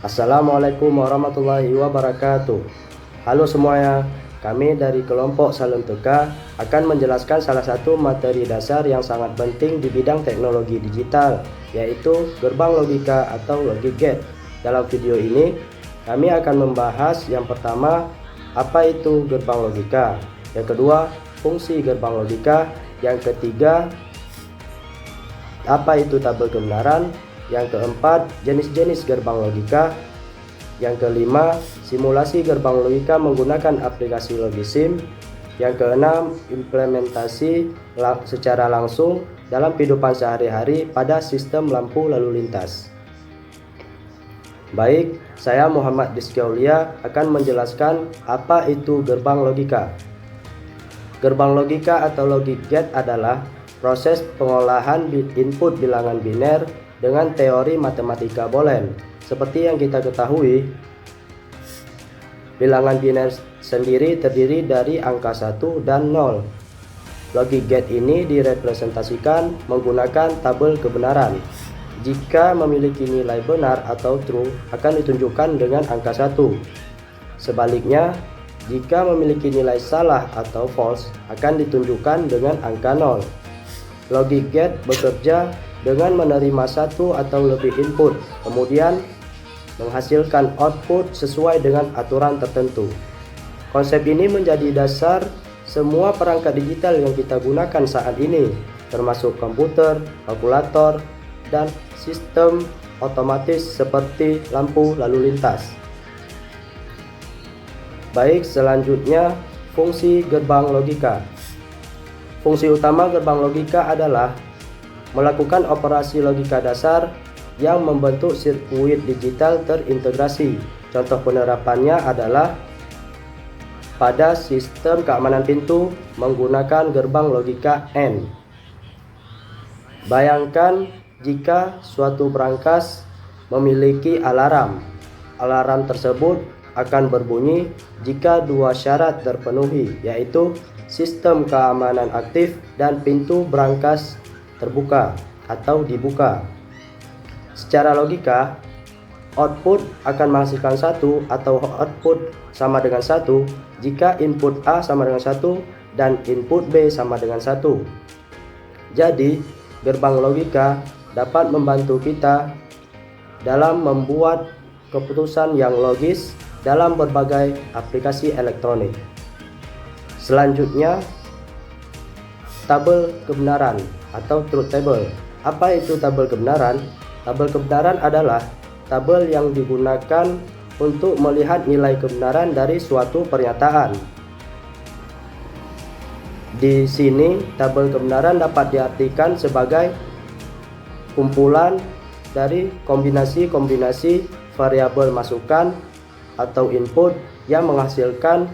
Assalamualaikum warahmatullahi wabarakatuh. Halo semuanya, kami dari kelompok Salam Teka akan menjelaskan salah satu materi dasar yang sangat penting di bidang teknologi digital, yaitu gerbang logika atau logic gate. Dalam video ini, kami akan membahas yang pertama, apa itu gerbang logika, yang kedua, fungsi gerbang logika, yang ketiga, apa itu tabel kebenaran, yang keempat, jenis-jenis gerbang logika, yang kelima, simulasi gerbang logika menggunakan aplikasi Logisim, yang keenam, implementasi secara langsung dalam kehidupan sehari-hari pada sistem lampu lalu lintas. Baik, saya Muhammad Rizky Aulia akan menjelaskan apa itu gerbang logika. Gerbang logika atau logic gate adalah proses pengolahan input bilangan biner dengan teori matematika Boolean. Seperti yang kita ketahui, bilangan biner sendiri terdiri dari angka 1 dan 0. Logic gate ini direpresentasikan menggunakan tabel kebenaran. Jika memiliki nilai benar atau true, akan ditunjukkan dengan angka 1. Sebaliknya, jika memiliki nilai salah atau false, akan ditunjukkan dengan angka 0. Logic gate bekerja dengan menerima satu atau lebih input, kemudian menghasilkan output sesuai dengan aturan tertentu. Konsep ini menjadi dasar semua perangkat digital yang kita gunakan saat ini, termasuk komputer, kalkulator, dan sistem otomatis seperti lampu lalu lintas. Baik, selanjutnya fungsi gerbang logika. Fungsi utama gerbang logika adalah melakukan operasi logika dasar yang membentuk sirkuit digital terintegrasi. Contoh penerapannya adalah pada sistem keamanan pintu menggunakan gerbang logika AND. Bayangkan jika suatu brankas memiliki alarm. Alarm tersebut akan berbunyi jika dua syarat terpenuhi, yaitu sistem keamanan aktif dan pintu brankas terbuka atau dibuka. Secara logika, output akan menghasilkan 1 atau output sama dengan 1 jika input A sama dengan 1 dan input B sama dengan 1. Jadi, gerbang logika dapat membantu kita dalam membuat keputusan yang logis dalam berbagai aplikasi elektronik. Selanjutnya, tabel kebenaran atau truth table. Apa itu tabel kebenaran? Tabel kebenaran adalah tabel yang digunakan untuk melihat nilai kebenaran dari suatu pernyataan. Di sini, tabel kebenaran dapat diartikan sebagai kumpulan dari kombinasi-kombinasi variabel masukan atau input yang menghasilkan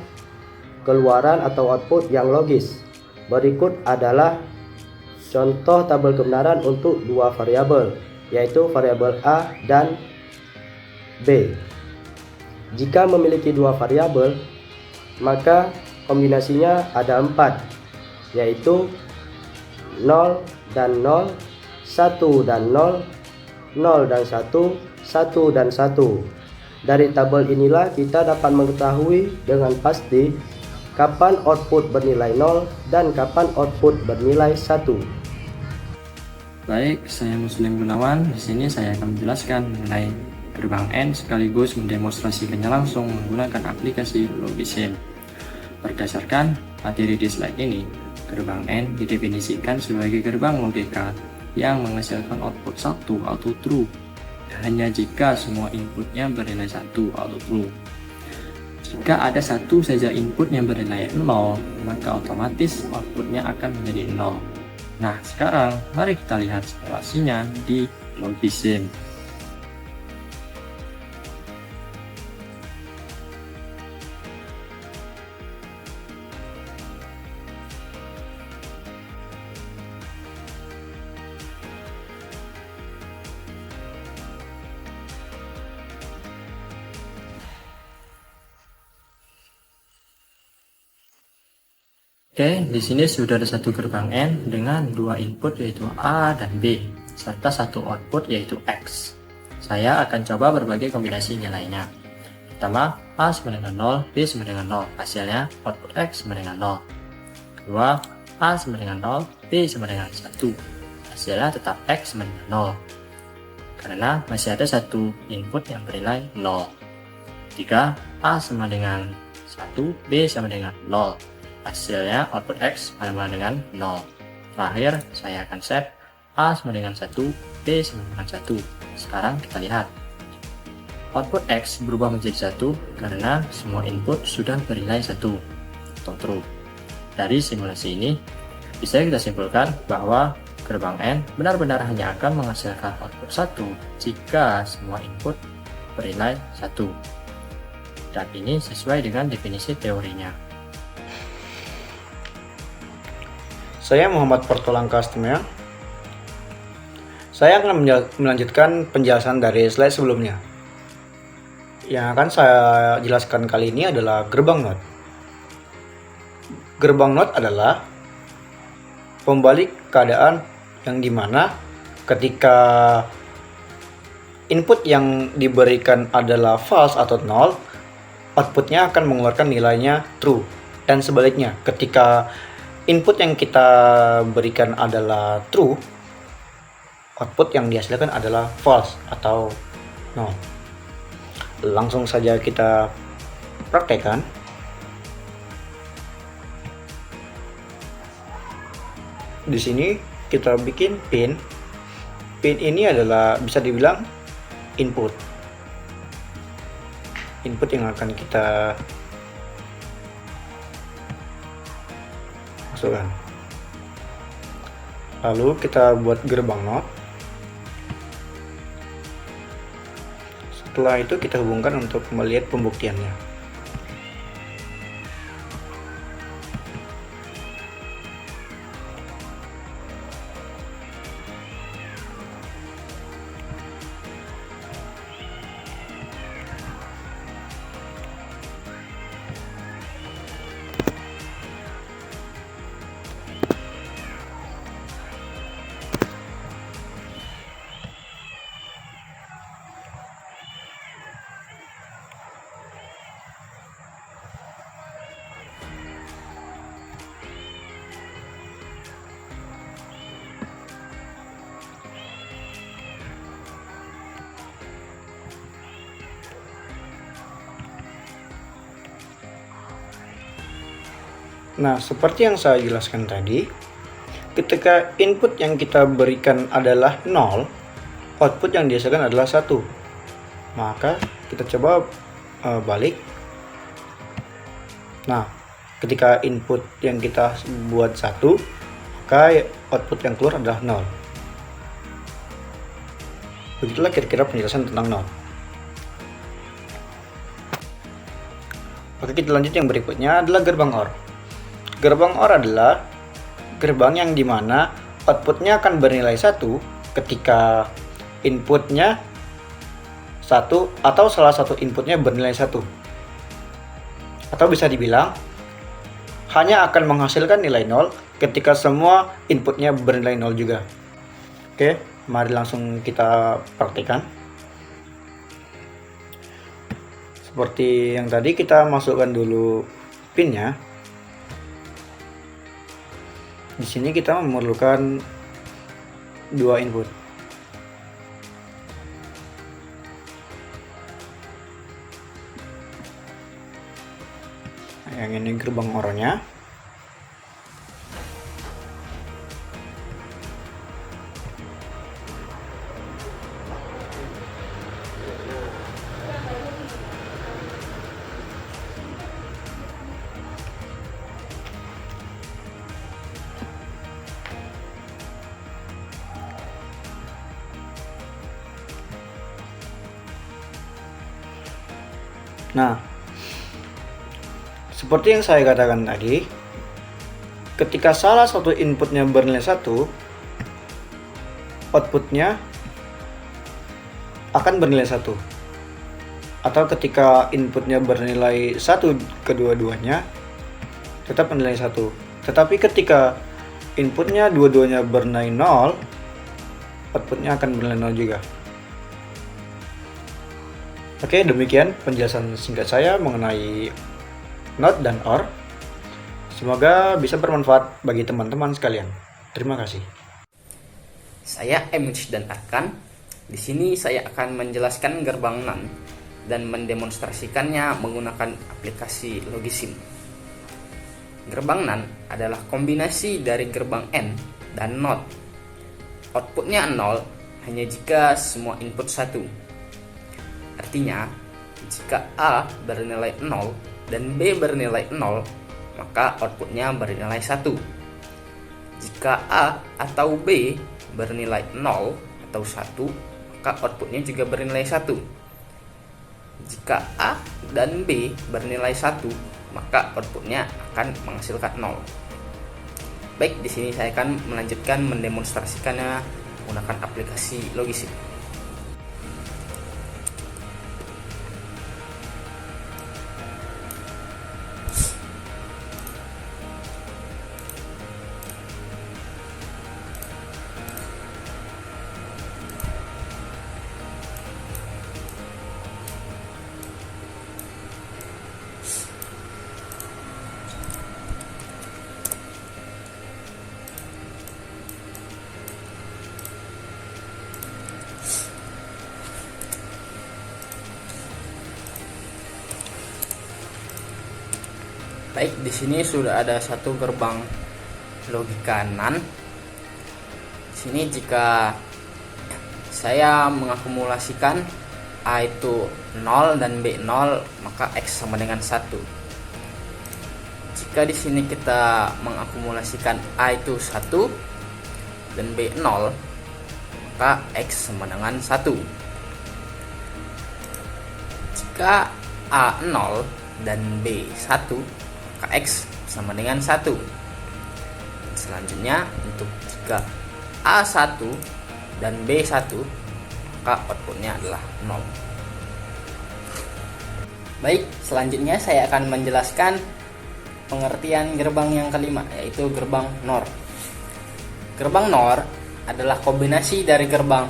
keluaran atau output yang logis. Berikut adalah contoh tabel kebenaran untuk dua variabel, yaitu variabel A dan B. Jika memiliki dua variabel, maka kombinasinya ada 4, yaitu 0 dan 0, 1 dan 0, 0 dan 1, 1 dan 1. Dari tabel inilah kita dapat mengetahui dengan pasti kapan output bernilai 0 dan kapan output bernilai 1. Baik, saya Muslim Gunawan. Di sini saya akan menjelaskan mengenai gerbang AND sekaligus mendemonstrasikannya langsung menggunakan aplikasi Logisim. Berdasarkan materi di slide ini, gerbang AND didefinisikan sebagai gerbang logika yang menghasilkan output 1 atau true hanya jika semua inputnya bernilai 1 atau true. Jika ada satu saja input yang bernilai 0, maka otomatis outputnya akan menjadi 0. Nah, sekarang mari kita lihat simulasinya di Logisim. Oke, di sini sudah ada satu gerbang AND dengan dua input yaitu A dan B, serta satu output yaitu X. Saya akan coba berbagai kombinasi nilainya. Pertama, A sama dengan 0, B sama dengan 0. Hasilnya output X sama dengan 0. Kedua, A sama dengan 0, B sama dengan 1. Hasilnya tetap X sama dengan 0. Karena masih ada satu input yang bernilai 0. Ketiga, A sama dengan 1, B sama dengan 0. Hasilnya output X sama dengan 0. Terakhir, saya akan set A sama dengan 1, B sama dengan 1. Sekarang kita lihat. Output X berubah menjadi 1 karena semua input sudah bernilai 1 atau true. Dari simulasi ini, bisa kita simpulkan bahwa gerbang N benar-benar hanya akan menghasilkan output 1 jika semua input bernilai 1. Dan ini sesuai dengan definisi teorinya. Saya Muhammad Portolang Kastemya. Saya akan melanjutkan penjelasan dari slide sebelumnya. Yang akan saya jelaskan kali ini adalah gerbang NOT. Gerbang NOT adalah pembalik keadaan yang dimana ketika input yang diberikan adalah false atau 0, outputnya akan mengeluarkan nilainya true. Dan sebaliknya, ketika input yang kita berikan adalah true, output yang dihasilkan adalah false atau 0. Langsung saja kita praktekkan. Di sini kita bikin pin. Pin ini adalah bisa dibilang input. Input yang akan kita masukkan. Lalu kita buat gerbang NOT. Setelah itu kita hubungkan untuk melihat pembuktiannya. Nah, seperti yang saya jelaskan tadi, ketika input yang kita berikan adalah 0, output yang dihasilkan adalah 1. Maka kita coba balik. Nah, ketika input yang kita buat 1, maka output yang keluar adalah 0. Begitulah kira-kira penjelasan tentang 0. Oke, kita lanjut yang berikutnya adalah gerbang OR. Gerbang OR adalah gerbang yang dimana outputnya akan bernilai 1 ketika inputnya 1 atau salah satu inputnya bernilai 1. Atau bisa dibilang hanya akan menghasilkan nilai 0 ketika semua inputnya bernilai 0 juga. Oke, mari langsung kita praktikkan. Seperti yang tadi, kita masukkan dulu pinnya. Di sini kita memerlukan 2 input. Yang ini gerbang OR-nya. Nah, seperti yang saya katakan tadi, ketika salah satu inputnya bernilai 1, outputnya akan bernilai 1. Atau ketika inputnya bernilai 1 kedua-duanya, tetap bernilai 1. Tetapi ketika inputnya dua-duanya bernilai 0, outputnya akan bernilai 0 juga. Oke, demikian penjelasan singkat saya mengenai not dan or. Semoga bisa bermanfaat bagi teman-teman sekalian. Terima kasih. Saya Emuch dan Arkan. Di sini saya akan menjelaskan gerbang NaN dan mendemonstrasikannya menggunakan aplikasi Logisim. Gerbang NaN adalah kombinasi dari gerbang AND dan NOT. Outputnya 0 hanya jika semua input 1. Artinya, jika A bernilai 0 dan B bernilai 0, maka outputnya bernilai 1. Jika A atau B bernilai 0 atau 1, maka outputnya juga bernilai 1. Jika A dan B bernilai 1, maka outputnya akan menghasilkan 0. Baik, di sini saya akan melanjutkan mendemonstrasikannya menggunakan aplikasi Logisim. Baik, di sini sudah ada satu gerbang logika NaN. Di sini jika saya mengakumulasikan A itu 0 dan B 0, maka X sama dengan 1. Jika di sini kita mengakumulasikan A itu 1 dan B 0, maka X sama dengan 1. Jika A 0 dan B 1, maka X sama dengan 1. Selanjutnya, untuk jika A1 dan B1, maka outputnya adalah 0. Baik, selanjutnya saya akan menjelaskan pengertian gerbang yang kelima, yaitu gerbang NOR. Gerbang NOR adalah kombinasi dari gerbang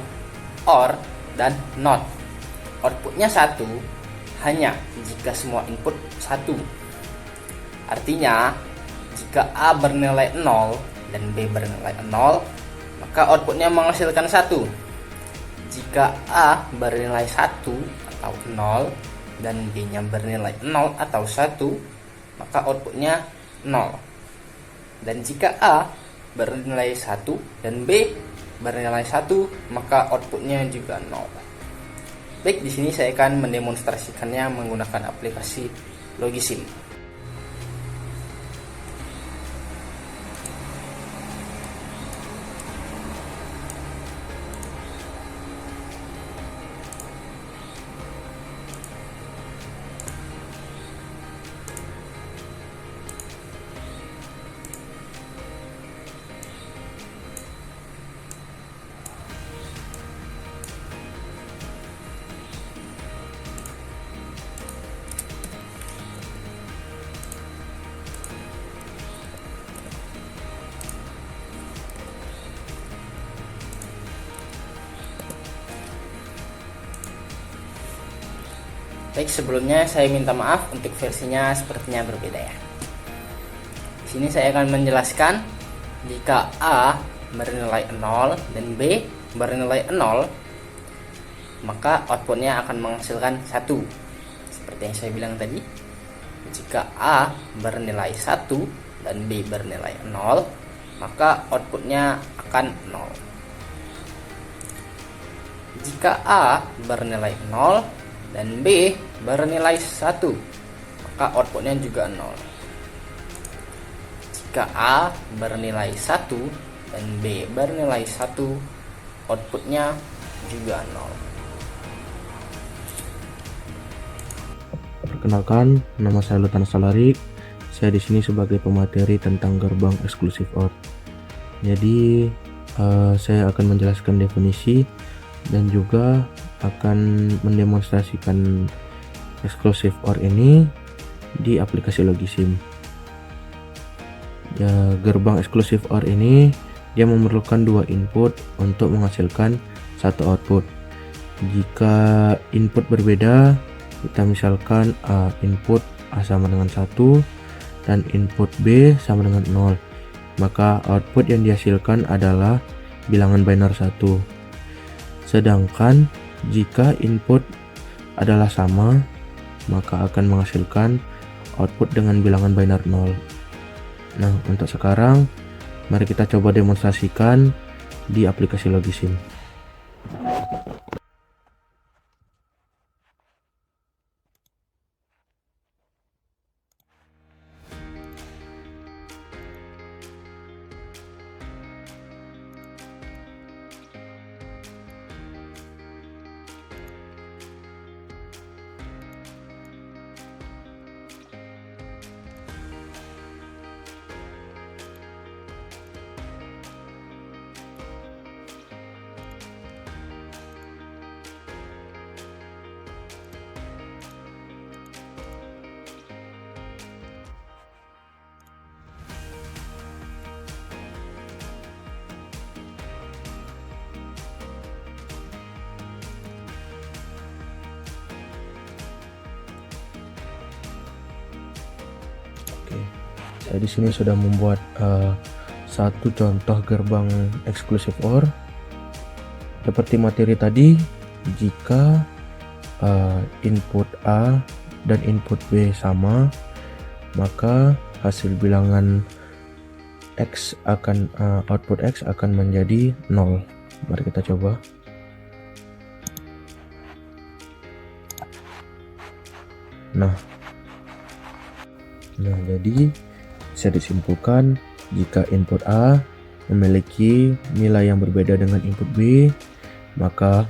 OR dan NOT. Outputnya 1 hanya jika semua input 1. Artinya, jika A bernilai 0 dan B bernilai 0, maka outputnya menghasilkan 1. Jika A bernilai 1 atau 0 dan B-nya bernilai 0 atau 1, maka outputnya 0. Dan jika A bernilai 1 dan B bernilai 1, maka outputnya juga 0. Baik, di sini saya akan mendemonstrasikannya menggunakan aplikasi Logisim. Baik, sebelumnya saya minta maaf untuk versinya sepertinya berbeda ya. Di sini saya akan menjelaskan jika A bernilai 0 dan B bernilai 0, maka outputnya akan menghasilkan 1. Seperti yang saya bilang tadi, jika A bernilai 1 dan B bernilai 0, maka outputnya akan 0. Jika A bernilai 0 dan B bernilai 1, maka outputnya juga 0. Jika A bernilai 1 dan B bernilai 1, outputnya juga 0. Perkenalkan, nama saya Lutan Salarik. Saya di sini sebagai pemateri tentang gerbang eksklusif OR. Jadi, saya akan menjelaskan definisi dan juga akan mendemonstrasikan eksklusif OR ini di aplikasi Logisim. Ya, gerbang eksklusif OR ini dia memerlukan 2 input untuk menghasilkan 1 output. Jika input berbeda, kita misalkan input A sama dengan 1 dan input B sama dengan 0, maka output yang dihasilkan adalah bilangan binar 1. Sedangkan jika input adalah sama, maka akan menghasilkan output dengan bilangan binar 0. Nah, untuk sekarang mari kita coba demonstrasikan di aplikasi Logisim. Oke, saya di sini sudah membuat satu contoh gerbang eksklusif OR. Seperti materi tadi, jika input A dan input B sama, maka hasil bilangan X akan output X akan menjadi 0. Mari kita coba. Nah, jadi bisa disimpulkan jika input A memiliki nilai yang berbeda dengan input B, maka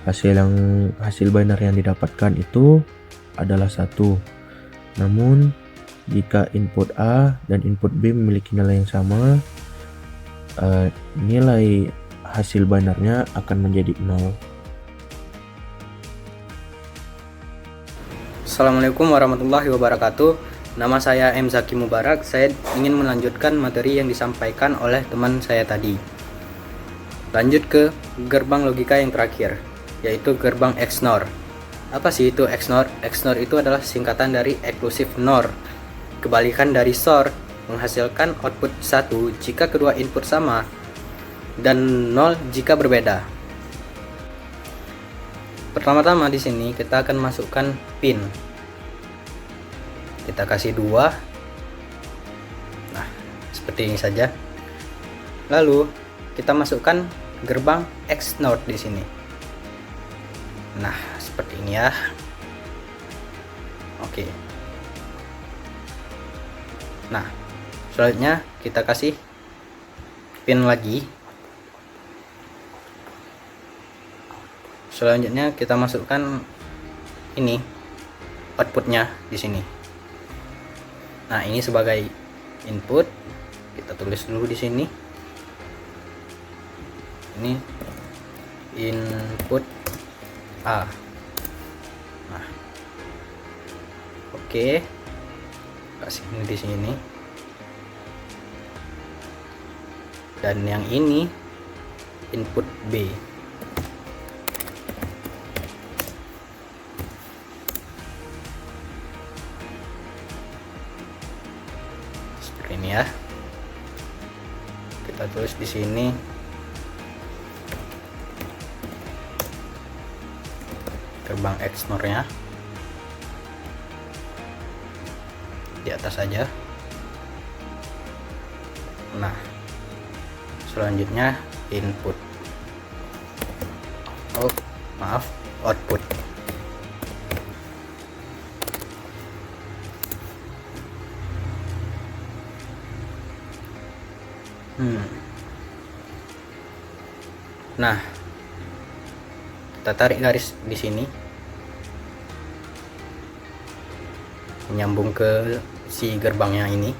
hasil binar yang didapatkan itu adalah 1. Namun jika input A dan input B memiliki nilai yang sama, nilai hasil binarnya akan menjadi 0. Assalamualaikum warahmatullahi wabarakatuh. Nama saya M. Zaki Mubarak. Saya ingin melanjutkan materi yang disampaikan oleh teman saya tadi. Lanjut ke gerbang logika yang terakhir, yaitu gerbang XNOR. Apa sih itu XNOR? XNOR itu adalah singkatan dari Exclusive NOR. Kebalikan dari SOR, menghasilkan output 1 jika kedua input sama dan 0 jika berbeda. Pertama-tama di sini kita akan masukkan pin. Kita kasih 2. Nah, seperti ini saja. Lalu kita masukkan gerbang XNOR di sini. Nah, seperti ini ya. Oke. Nah, selanjutnya kita kasih pin lagi. Selanjutnya kita masukkan ini outputnya di sini. Nah, ini sebagai input. Kita tulis dulu di sini. Ini input A. Nah, oke. Kasih ini di sini. Dan yang ini input B. Ini ya, kita tulis di sini gerbang XNOR-nya di atas saja. Nah, selanjutnya input, output. Nah, kita tarik garis di sini, menyambung ke si gerbangnya ini.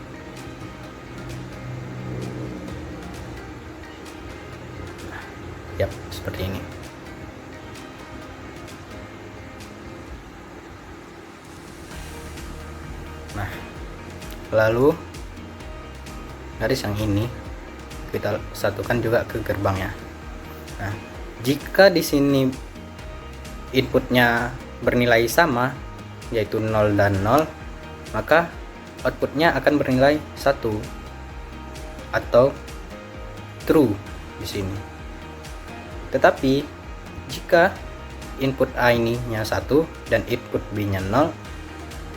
Yap, seperti ini. Nah, lalu garis yang ini kita satukan juga ke gerbangnya. Nah, jika di sini inputnya bernilai sama, yaitu 0 dan 0, maka outputnya akan bernilai 1 atau true di sini. Tetapi jika input A ini nya 1 dan input B nya 0,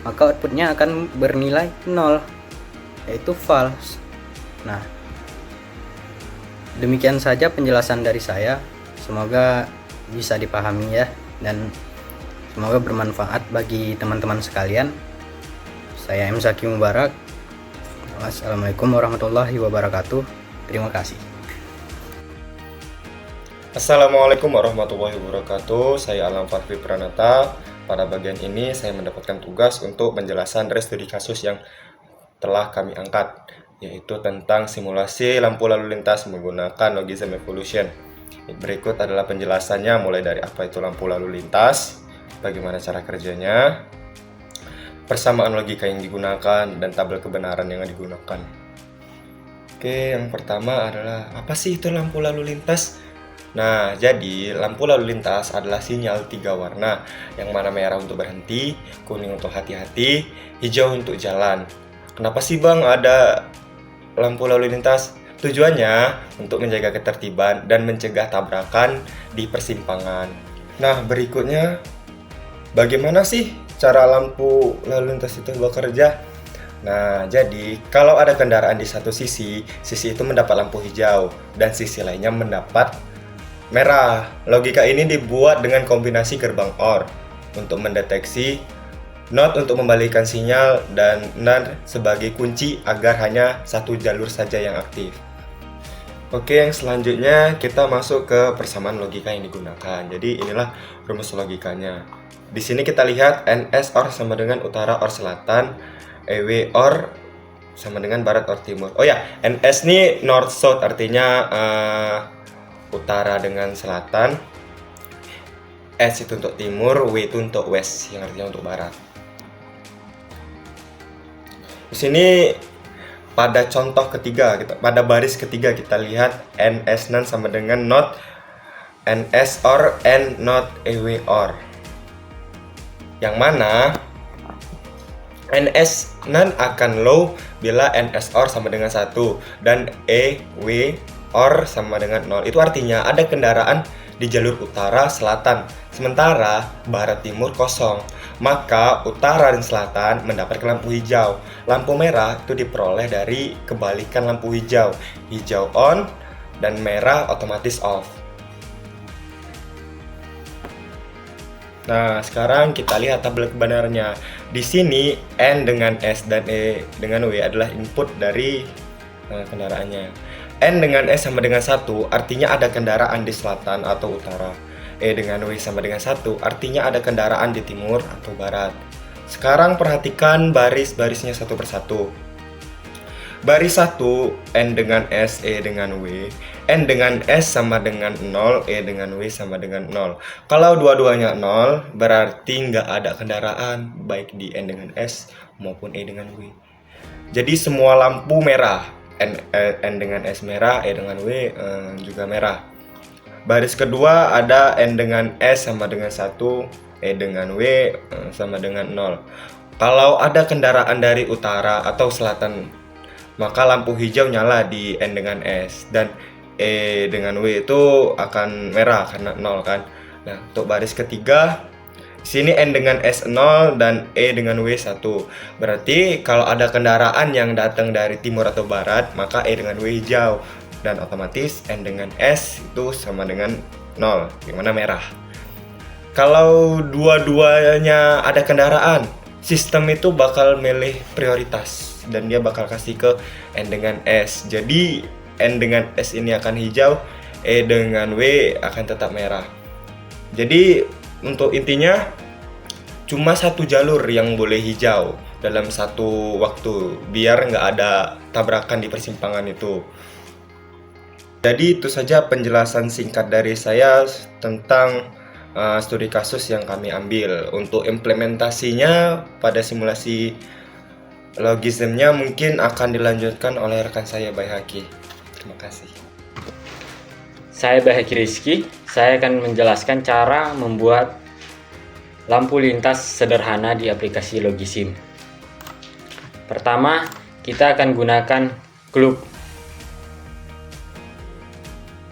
maka outputnya akan bernilai 0, yaitu false. Nah, demikian saja penjelasan dari saya. Semoga bisa dipahami ya, dan semoga bermanfaat bagi teman-teman sekalian. Saya M. Zaki Mubarak. Wassalamualaikum warahmatullahi wabarakatuh. Terima kasih. Assalamualaikum warahmatullahi wabarakatuh. Saya Alam Farfi Pranata. Pada bagian ini saya mendapatkan tugas untuk penjelasan dari studi kasus yang telah kami angkat, yaitu tentang simulasi lampu lalu lintas menggunakan logarithm evolution. Berikut adalah penjelasannya, mulai dari apa itu lampu lalu lintas, bagaimana cara kerjanya, persamaan logika yang digunakan, dan tabel kebenaran yang digunakan. Oke, yang pertama adalah apa sih itu lampu lalu lintas? Nah, jadi lampu lalu lintas adalah sinyal 3 warna, yang mana merah untuk berhenti, kuning untuk hati-hati, hijau untuk jalan. Kenapa sih Bang ada lampu lalu lintas? Tujuannya untuk menjaga ketertiban dan mencegah tabrakan di persimpangan. Nah, berikutnya bagaimana sih cara lampu lalu lintas itu bekerja? Nah, jadi kalau ada kendaraan di satu sisi itu mendapat lampu hijau dan sisi lainnya mendapat merah. Logika ini dibuat dengan kombinasi gerbang OR untuk mendeteksi, NOT untuk membalikan sinyal, dan NAND sebagai kunci agar hanya satu jalur saja yang aktif. Oke, yang selanjutnya kita masuk ke persamaan logika yang digunakan. Jadi inilah rumus logikanya. Di sini kita lihat NS OR sama dengan utara OR selatan, EW OR sama dengan barat OR timur. Oh ya, NS ini north south, artinya utara dengan selatan, S itu untuk timur, W itu untuk west yang artinya untuk barat. Di sini pada contoh ketiga, pada baris ketiga kita lihat NS NAND sama dengan NOT NS OR N NOT EW OR, yang mana NS NAND akan low bila NS OR sama dengan 1 dan EW OR sama dengan 0. Itu artinya ada kendaraan di jalur utara selatan, sementara barat timur kosong. Maka utara dan selatan mendapatkan lampu hijau. Lampu merah itu diperoleh dari kebalikan lampu hijau. Hijau on dan merah otomatis off. Nah, sekarang kita lihat tabel kebenarannya. Di sini N dengan S dan E dengan W adalah input dari kendaraannya. N dengan S sama dengan 1 artinya ada kendaraan di selatan atau utara. E dengan W sama dengan 1 artinya ada kendaraan di timur atau barat. Sekarang perhatikan baris-barisnya satu persatu. Baris 1, N dengan S, E dengan W. N dengan S sama dengan 0, E dengan W sama dengan 0. Kalau dua-duanya 0, berarti nggak ada kendaraan, baik di N dengan S maupun E dengan W. Jadi semua lampu merah, N dengan S merah, E dengan W juga merah. Baris kedua ada N dengan S sama dengan 1, E dengan W sama dengan 0. Kalau ada kendaraan dari utara atau selatan, maka lampu hijau nyala di N dengan S, dan E dengan W itu akan merah karena 0 kan. Nah, untuk baris ketiga, sini N dengan S 0 dan E dengan W 1. Berarti kalau ada kendaraan yang datang dari timur atau barat, maka E dengan W hijau, dan otomatis N dengan S itu sama dengan 0, yang mana merah. Kalau dua-duanya ada kendaraan, sistem itu bakal milih prioritas dan dia bakal kasih ke N dengan S. Jadi N dengan S ini akan hijau, E dengan W akan tetap merah. Jadi untuk intinya cuma satu jalur yang boleh hijau dalam satu waktu, biar nggak ada tabrakan di persimpangan itu. Jadi itu saja penjelasan singkat dari saya tentang studi kasus yang kami ambil. Untuk implementasinya pada simulasi logismnya mungkin akan dilanjutkan oleh rekan saya Baihaqi. Terima kasih. Saya Baihaqi Rizky, saya akan menjelaskan cara membuat lampu lintas sederhana di aplikasi Logisim. Pertama, kita akan gunakan klub.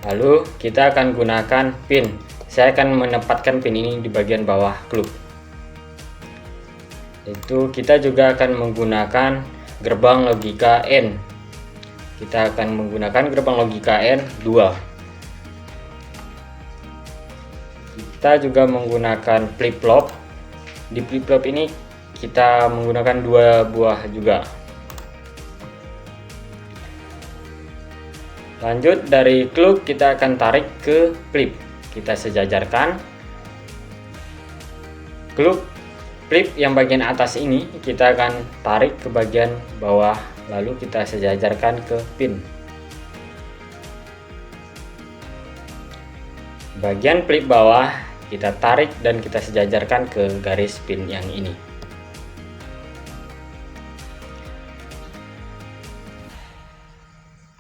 Lalu kita akan gunakan pin. Saya akan menempatkan pin ini di bagian bawah klub. Itu kita juga akan menggunakan gerbang logika N. Kita akan menggunakan gerbang logika N 2. Kita juga menggunakan flip-flop. Di flip-flop ini kita menggunakan 2 buah juga. Lanjut dari klub kita akan tarik ke flip. Kita sejajarkan. Klub flip yang bagian atas ini kita akan tarik ke bagian bawah, lalu kita sejajarkan ke pin. Bagian flip bawah kita tarik dan kita sejajarkan ke garis pin yang ini.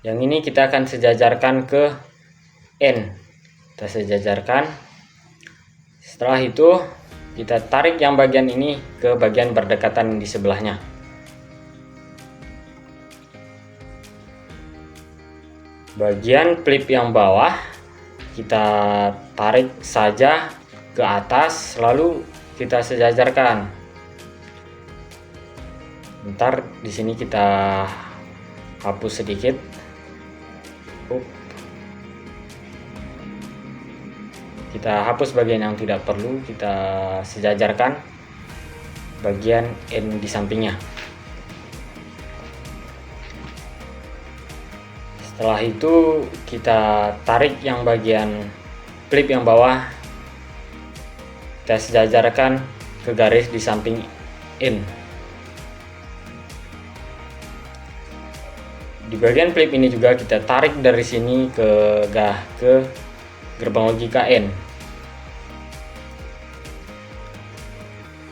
Yang ini kita akan sejajarkan ke N. Kita sejajarkan. Setelah itu kita tarik yang bagian ini ke bagian berdekatan di sebelahnya. Bagian flip yang bawah kita tarik saja ke atas, lalu kita sejajarkan. Ntar di sini kita hapus sedikit. Kita hapus bagian yang tidak perlu, kita sejajarkan bagian N di sampingnya. Setelah itu kita tarik yang bagian flip yang bawah, kita sejajarkan ke garis di samping N. Di bagian flip ini juga kita tarik dari sini ke gerbang logika N.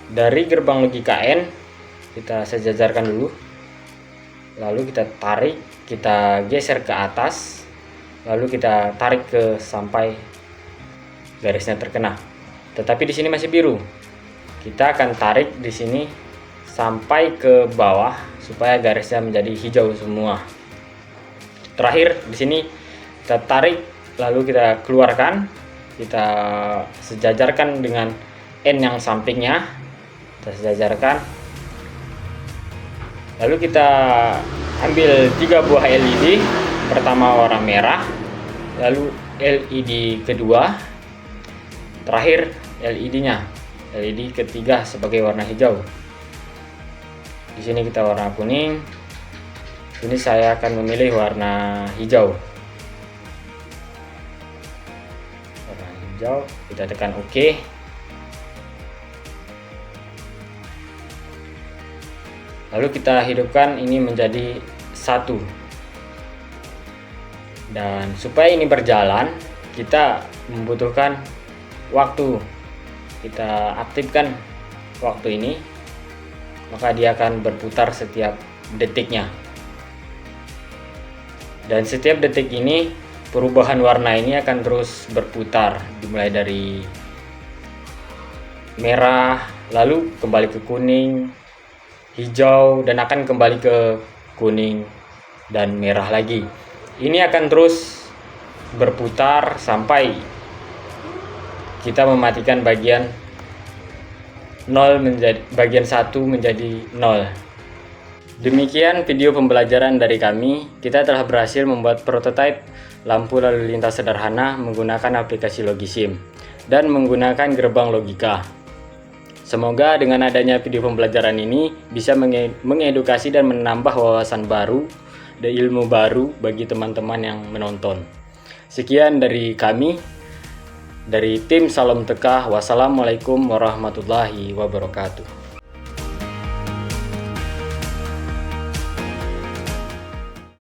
Dari gerbang logika N kita sejajarkan dulu, lalu kita tarik, kita geser ke atas, lalu kita tarik ke sampai garisnya terkena. Tetapi di sini masih biru. Kita akan tarik di sini sampai ke bawah supaya garisnya menjadi hijau semua. Terakhir di sini kita tarik, lalu kita keluarkan, kita sejajarkan dengan N yang sampingnya, kita sejajarkan. Lalu kita ambil 3 buah LED, pertama warna merah, lalu LED kedua, terakhir LED-nya, LED ketiga sebagai warna hijau. Di sini kita warna kuning. Ini saya akan memilih warna hijau. Warna hijau, kita tekan OK. Lalu kita hidupkan ini menjadi 1. Dan supaya ini berjalan, kita membutuhkan waktu. Kita aktifkan waktu ini, maka dia akan berputar setiap detiknya. Dan setiap detik ini perubahan warna ini akan terus berputar, dimulai dari merah, lalu kembali ke kuning, hijau, dan akan kembali ke kuning dan merah lagi. Ini akan terus berputar sampai kita mematikan bagian 0 menjadi bagian 1 menjadi 0. Demikian video pembelajaran dari kami. Kita telah berhasil membuat prototipe lampu lalu lintas sederhana menggunakan aplikasi Logisim dan menggunakan gerbang logika. Semoga dengan adanya video pembelajaran ini bisa mengedukasi dan menambah wawasan baru dan ilmu baru bagi teman-teman yang menonton. Sekian dari kami, dari tim Salam Tekah. Wassalamualaikum warahmatullahi wabarakatuh.